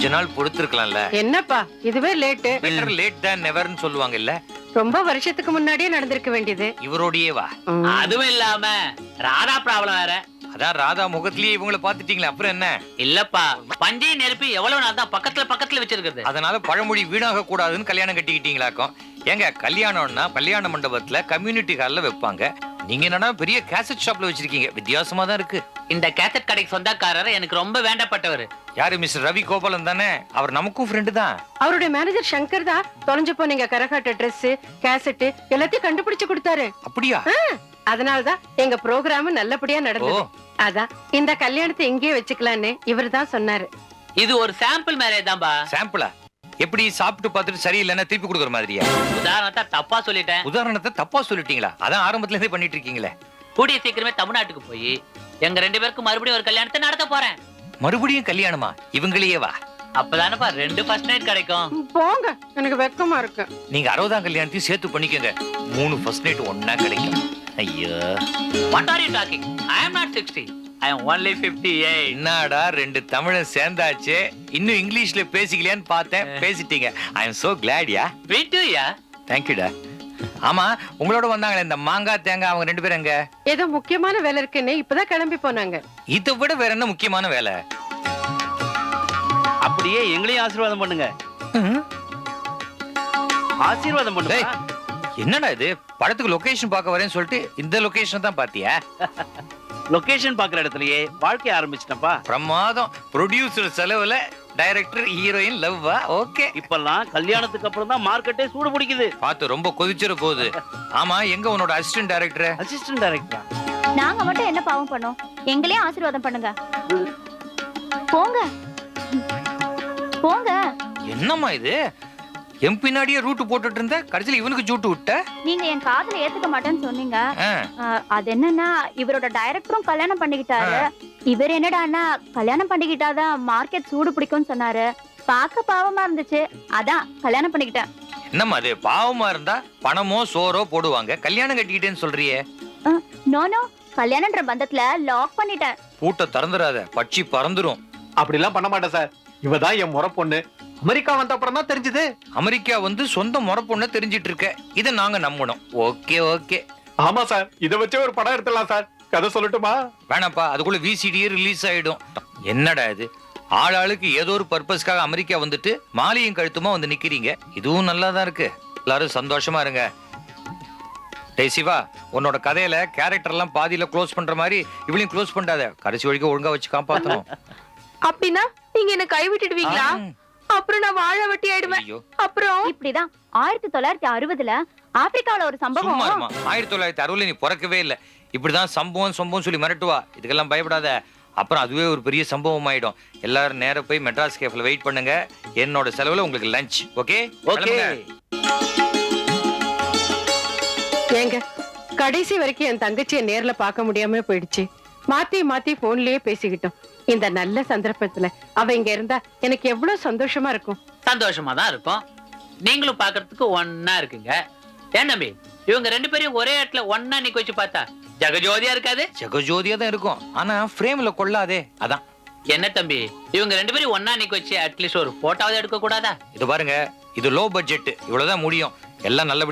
கொஞ்ச நாள் பொறுத்திருக்கலாம்ல. என்னப்பா இதுவே லேட்டு. பெட்டர் லேட் than neverன்னு சொல்லுவாங்க இல்ல? ரொம்ப வருஷத்துக்கு முன்னாடியே நடந்திருக்க வேண்டியது. இவரோடயே வா. அதுவும் இல்லாம ராதா ப்ராப்ளம் வேற. அதான் ராதா முகத்திலேயே இவங்கள பாத்துட்டீங்களா, அப்புறம் என்ன? இல்லப்பா, பஞ்சை நெருப்பி எவ்வளவு நாள் தான் பக்கத்துல வச்சிருக்கிறது. அதனால பழமொழி வீணாக கூடாதுன்னு கல்யாணம் கட்டிக்கிட்டீங்களாக்கும். ஏங்க கல்யாணம்னா கல்யாண மண்டபத்துல கம்யூனிட்டி ஹால்ல வைப்பாங்க. நீங்க என்னன்னா பெரிய கேசட் ஷாப்ல வச்சிருக்கீங்க. வித்தியாசமா தான் இருக்கு. இந்த கேசட் கடைக்கு சொந்தக்காரர் எனக்கு ரொம்ப வேண்டப்பட்டவர். யாரு? மிஸ்டர் ரவி கோபாலன் தானே? அவர் நமக்கும் ஃப்ரெண்டு தான். அவருடைய மேனேஜர் சங்கர் தான் தொலைஞ்சு போனீங்க கரகாட்ட ட்ரெஸ் கேசட் எல்லாத்தையும் கண்டுபிடிச்சு கொடுத்தாரு. அப்படியா? அதனாலதான் எங்க ப்ரோக்ராம் நல்லபடியா நடந்தது. அதான் இந்த கல்யாணத்தை இங்கேயே வச்சுக்கலான்னு இவர் தான் சொன்னாரு. இது ஒரு சாம்பிள் மேரேஜ் தான்பா. சாம்பிளா? எப்படி சாப்பிட்டு பார்த்துட்டு சரியில்லைன்னா திருப்பி கொடுக்குற மாதிரியா? உதாரணத்தை தப்பா சொல்லிட்டேன். உதாரணத்தை தப்பா சொல்லிட்டீங்களா? அதான் ஆரம்பத்துல இருந்தே பண்ணிட்டு இருக்கீங்களே. கூடிய சீக்கிரமே தமிழ்நாட்டுக்கு போய் எங்க 2 பேருக்கும் மறுபடியும் ஒரு கல்யாணத்தை நடத்த போறேன். மறுபடியும் கல்யாணமா? இவங்களையே வா. அப்பதானப்பா 2 ஃபர்ஸ்ட் நைட் கிடைக்கும். போங்க, எனக்கு வெக்கமா இருக்கு. நீங்க 60ஆம் கல்யாணத்தையும் சேர்த்து பண்ணிக்கோங்க. 3 ஃபர்ஸ்ட் நைட் ஒண்ணா கிடைக்கும். ஐயோ, What are you talking? I am not 60. I am only 58. என்னடா 2 தமிழன் சேர்ந்தாச்சு, இன்னும் இங்கிலீஷ்ல பேசிக்கலையான்னு பார்த்தேன். பேசிட்டீங்க. I am so glad yeah. Me too yeah. Thank you டா. ஆமா, உங்களோட வந்தாங்களே இந்த மாங்காய் தேங்காய், அவங்க 2 பேரும் எங்க? ஏதோ முக்கியமான வேலை இருக்குன்னு இப்பதான் கிளம்பி போனாங்க. இதை விட வேற என்ன முக்கியமான வேலை? அப்படியே எங்களையும் ஆசீர்வாதம் பண்ணுங்க. ஆசீர்வாதம் பண்ணுங்க. என்னடா இது? படத்துக்கு லொகேஷன் பார்க்க வரேன்னு சொல்லிட்டு இந்த லொகேஷன் தான் பாத்தியா? லொகேஷன் பாக்குற இடத்துலயே வாழ்க்கைய ஆரம்பிச்சிட்டப்பா. பிரமாதம். ப்ரொடியூசர் செலவுல டைரக்டர் ஹீரோயின் லவ்வா? ஓகே. இப்பெல்லாம் கல்யாணத்துக்கு அப்புறம் தான் மார்க்கெட்டே சூடு பிடிக்குது. பார்த்து ரொம்ப கொதிச்சிர போகுது. ஆமா, எங்க உன்னோட அசிஸ்டன்ட் டைரக்டர்? அசிஸ்டன்ட் டைரக்டரா? நாங்க மட்டும் என்ன பாவம் பண்ணோம்? எங்களையும் ஆசீர்வாதம் பண்ணுங்க. போங்க போங்க. என்னம்மா இது? என் பின்னாடியே ரூட் போட்டுட்டு இருந்த, கடைசியில இவனுக்கு ஜூட்டு விட்ட. நீங்க என் காதல ஏத்துக்க மாட்டேன்னு சொன்னீங்க. ஆ. அது என்னன்னா, இவரோட டைரக்டரும் கல்யாணம் பண்ணிக்கிட்டாரு. இவர் என்னடான்னா கல்யாணம் பண்ணிக்கிட்டாதான் மார்க்கெட் சூடு பிடிக்கும்னு சொன்னாரு. பார்க்க பாவமா இருந்துச்சு, அதான் கல்யாணம் பண்ணிக்கிட்டேன். என்னம்மா அது? பாவமா இருந்தா பணமோ சோறோ போடுவாங்க, கல்யாணம் கட்டிக்கிட்டேன்னு சொல்றியே? நோ, கல்யாணம்ன்ற பந்தத்துல லாக் பண்ணிட்டேன். பூட்டை திறந்துடாத, பட்சி பறந்துரும். அப்படிலாம் பண்ண மாட்டேன் சார். இவதான் என் முறை பொண்ணு. அமெரிக்கா வந்த அப்புறம் தான் தெரிஞ்சது. அமெரிக்கா வந்து சொந்த முறை பொண்ண தெரிஞ்சிட்டு இருக்க, இதை நாங்க நம்பணும். Okay okay. ஆமா சார், இத வச்சே ஒரு படம் எடுத்துடலாம் சார். கதை சொல்லட்டுமா? வேணாப்பா, அதுக்குள்ள விசிடியே ரிலீஸ் ஆயிடும். என்னடா இது? ஆளாளுக்கு ஏதோ ஒரு பர்பஸ்க்காக அமெரிக்கா வந்துட்டு மாலையும் கழுத்துமா வந்து நிக்கிறீங்க. இதுவும் நல்லா தான் இருக்கு. எல்லாரும் சந்தோஷமா இருங்க. டேய் சிவா, உன்னோட கதையில கேரக்டர் எல்லாம் பாதியில க்ளோஸ் பண்ற மாதிரி இவளையும் க்ளோஸ் பண்ணாத. கடைசி வரைக்கும் ஒழுங்கா வச்சு காப்பாத்தணும். அப்படின்னா நீங்க என்ன கை விட்டுடுவீங்களா? அப்புறம் நான் வாழ வெட்டி ஆயிடுவேன். அப்புறம் இப்படிதான் 1960ல ஆப்பிரிக்கால ஒரு சம்பவம். 1960 நீ பிறக்கவே இல்ல. இப்படிதான் சம்பவம் சொல்லி மிரட்டுவா. இதுக்கெல்லாம் பயப்படாத. அப்புறம் அதுவே ஒரு பெரிய சம்பவம் ஆயிடும். எல்லாரும் நேர போய் மெட்ராஸ் கேஃப்ல வெயிட் பண்ணுங்க. என்னோட செலவுல உங்களுக்கு லஞ்ச். Okay okay. ஏங்க, கடைசி வரைக்கும் என் தங்கச்சியை நேர்ல பார்க்க முடியாம போயிடுச்சு. மாத்தி போன்லயே பேசிக்கிட்டோம். இந்த நல்ல சந்தர்ப்பத்துல அவ இங்க இருந்தா எனக்கு எவ்வளவு சந்தோஷமா இருக்கும். சந்தோஷமா தான் இருக்கும். நீங்களும் பாக்குறதுக்கு ஒன்னா இருக்குங்க. ஏன் நம்பி, இவங்க 2 பேரையும் ஒரே இடத்துல ஒன்னா நிக்க வச்சு பார்த்தா ஜெகஜோதியா இருக்காது? ஜெகஜோதியா தான் இருக்கும். ஆனா ஃப்ரேம்ல கொள்ளாதே. அதான். என்ன தம்பி, இவங்க 2 பேரையும் ஒன்னா நிக்க வச்சு அட்லீஸ்ட் ஒரு போட்டோவாவது எடுக்க கூடாதா? இது பாருங்க, இது லோ பட்ஜெட். இவ்வளவுதான் முடியும். எல்லாம் நல்லபடியா